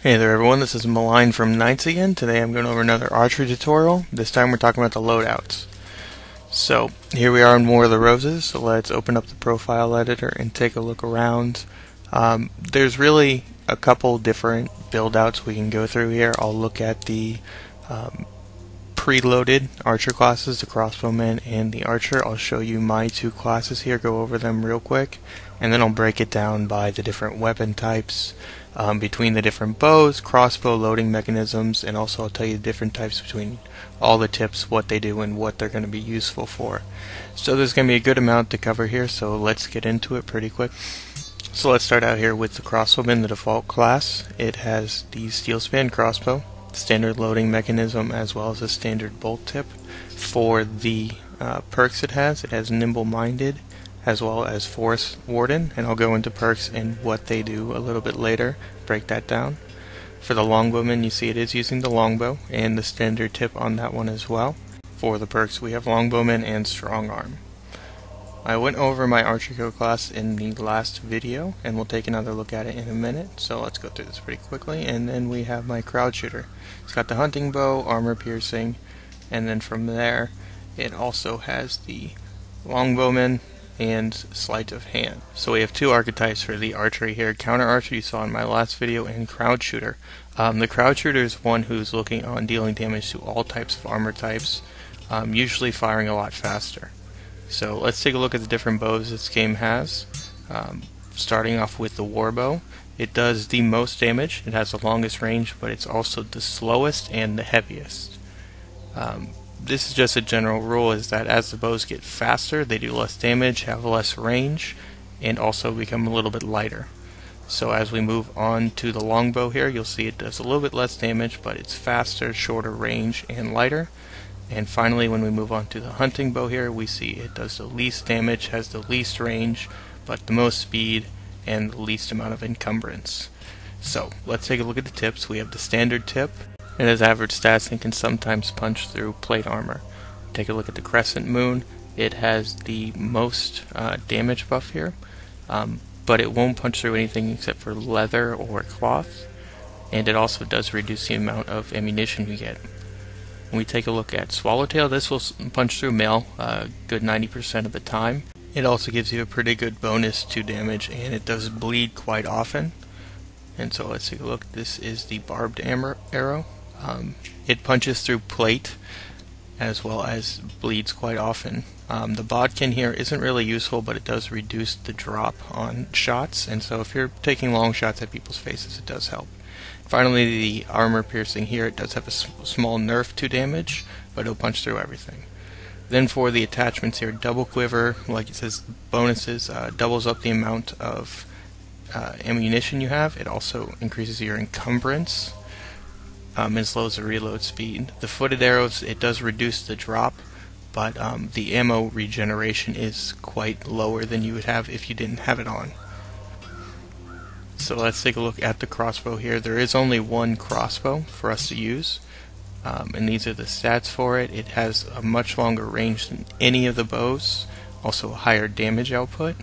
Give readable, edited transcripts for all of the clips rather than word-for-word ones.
Hey there everyone, this is Malign from Knights again. Today I'm going over another archery tutorial. This time we're talking about the loadouts. So here we are in War of the Roses, so let's open up the profile editor and take a look around. There's really a couple different build outs we can go through here. I'll look at the preloaded archer classes, the crossbowman and the archer. I'll show you my two classes here, go over them real quick, and then I'll break it down by the different weapon types, between the different bows, crossbow loading mechanisms, and also I'll tell you the different types between all the tips, what they do, and what they're going to be useful for. So there's going to be a good amount to cover here, so let's get into it pretty quick. So let's start out here with the crossbowman, the default class. It has the steel span crossbow, standard loading mechanism, as well as a standard bolt tip. For the perks it has nimble-minded, as well as Forest Warden, and I'll go into perks and what they do a little bit later, break that down. For the longbowman, you see it is using the longbow and the standard tip on that one as well. For the perks, we have longbowman and strong arm. I went over my Archery class in the last video, and we'll take another look at it in a minute, so let's go through this pretty quickly. And then we have my crowd shooter. It's got the hunting bow, armor piercing, and then from there it also has the longbowman and sleight of hand. So we have two archetypes for the archery here. Counter archer you saw in my last video, and crowd shooter. The crowd shooter is one who's looking on dealing damage to all types of armor types, usually firing a lot faster. So let's take a look at the different bows this game has. Starting off with the war bow. It does the most damage, it has the longest range, but it's also the slowest and the heaviest. This is just a general rule, is that as the bows get faster, they do less damage, have less range, and also become a little bit lighter. So as we move on to the longbow here, you'll see it does a little bit less damage, but it's faster, shorter range, and lighter. And finally, when we move on to the hunting bow here, we see it does the least damage, has the least range, but the most speed, and the least amount of encumbrance. So let's take a look at the tips. We have the standard tip. It has average stats and can sometimes punch through plate armor. Take a look at the crescent moon. It has the most damage buff here, but it won't punch through anything except for leather or cloth, and it also does reduce the amount of ammunition we get. When we take a look at swallowtail, this will punch through mail a good 90% of the time. It also gives you a pretty good bonus to damage, and it does bleed quite often. And so let's take a look. This is the barbed arrow. It punches through plate as well as bleeds quite often. The bodkin here isn't really useful, but it does reduce the drop on shots, and so if you're taking long shots at people's faces, it does help. Finally, the armor piercing here, it does have a small nerf to damage, but it'll punch through everything. Then for the attachments here, double quiver, like it says, bonuses, doubles up the amount of ammunition you have. It also increases your encumbrance, and slows the reload speed. The footed arrows, it does reduce the drop, but the ammo regeneration is quite lower than you would have if you didn't have it on. So let's take a look at the crossbow here. There is only one crossbow for us to use, and these are the stats for it. It has a much longer range than any of the bows, also a higher damage output.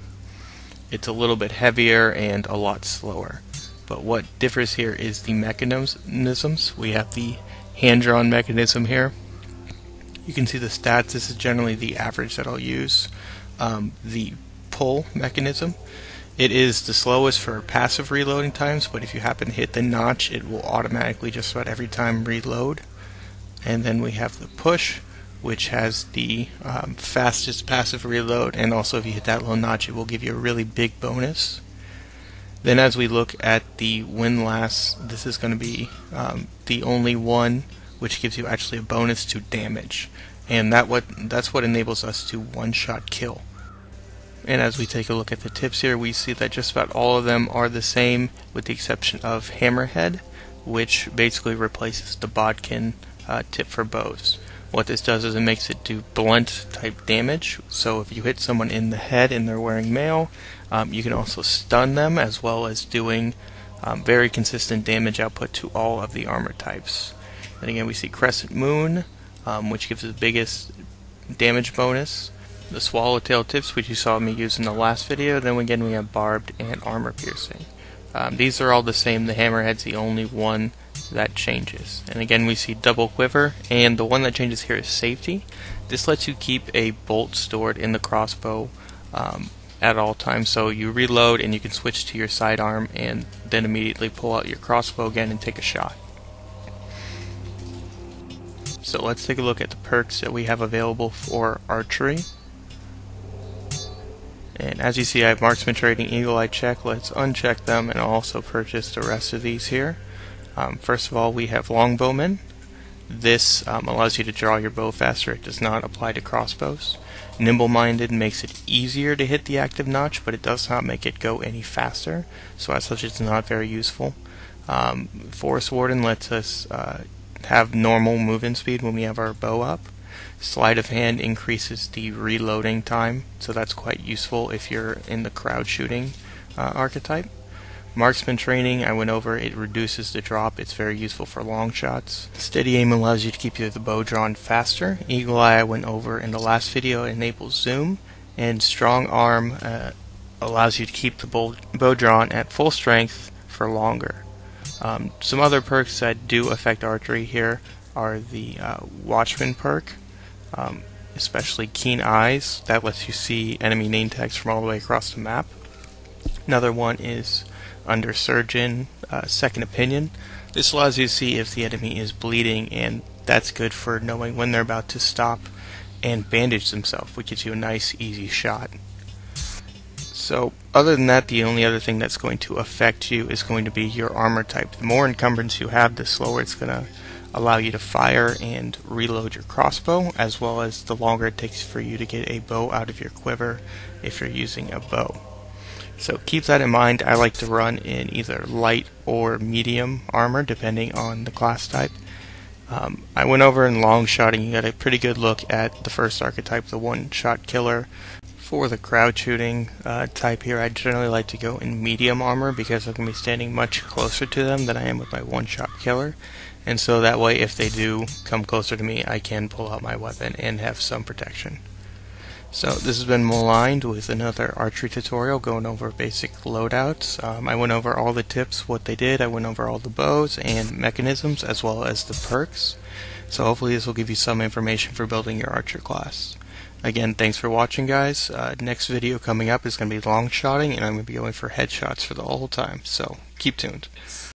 It's a little bit heavier and a lot slower. But what differs here is the mechanisms. We have the hand-drawn mechanism here. You can see the stats. This is generally the average that I'll use. The pull mechanism. It is the slowest for passive reloading times, but if you happen to hit the notch, it will automatically just about every time reload. And then we have the push, which has the fastest passive reload, and also if you hit that low notch, it will give you a really big bonus. Then as we look at the windlass, this is going to be the only one which gives you actually a bonus to damage, and that's what enables us to one-shot kill. And as we take a look at the tips here, we see that just about all of them are the same, with the exception of hammerhead, which basically replaces the bodkin tip for bows. What this does is it makes it do blunt type damage, so if you hit someone in the head and they're wearing mail, you can also stun them, as well as doing very consistent damage output to all of the armor types. And again, we see crescent moon, which gives the biggest damage bonus. The swallowtail tips, which you saw me use in the last video. Then again, we have barbed and armor piercing. These are all the same. The hammerhead's the only one that changes. And again, we see double quiver, and the one that changes here is safety. This lets you keep a bolt stored in the crossbow at all times. So you reload and you can switch to your sidearm and then immediately pull out your crossbow again and take a shot. So let's take a look at the perks that we have available for archery. And as you see, I have marksman training, eagle eye check. Let's uncheck them and also purchase the rest of these here. First of all, we have longbowman. This allows you to draw your bow faster. It does not apply to crossbows. Nimble-minded makes it easier to hit the active notch, but it does not make it go any faster. So as such, it's not very useful. Forest warden lets us have normal movement speed when we have our bow up. Sleight of hand increases the reloading time, so that's quite useful if you're in the crowd shooting archetype. Marksman training, I went over, it reduces the drop. It's very useful for long shots. Steady aim allows you to keep the bow drawn faster. Eagle eye, I went over in the last video, enables zoom. And strong arm allows you to keep the bow drawn at full strength for longer. Some other perks that do affect archery here are the watchman perk, especially keen eyes. That lets you see enemy name tags from all the way across the map. Another one is under surgeon, second opinion. This allows you to see if the enemy is bleeding, and that's good for knowing when they're about to stop and bandage themselves, which gives you a nice easy shot. So other than that, the only other thing that's going to affect you is going to be your armor type. The more encumbrance you have, the slower it's going to allow you to fire and reload your crossbow, as well as the longer it takes for you to get a bow out of your quiver if you're using a bow. So keep that in mind. I like to run in either light or medium armor depending on the class type. I went over in long shotting. You got a pretty good look at the first archetype, the one-shot killer. For the crowd shooting type here, I generally like to go in medium armor because I'm going to be standing much closer to them than I am with my one-shot killer. And so that way, if they do come closer to me, I can pull out my weapon and have some protection. So this has been Maligned with another archery tutorial going over basic loadouts. I went over all the tips, what they did. I went over all the bows and mechanisms as well as the perks. So hopefully this will give you some information for building your archer class. Again, thanks for watching, guys. Next video coming up is going to be long shotting, and I'm going to be going for headshots for the whole time. So keep tuned.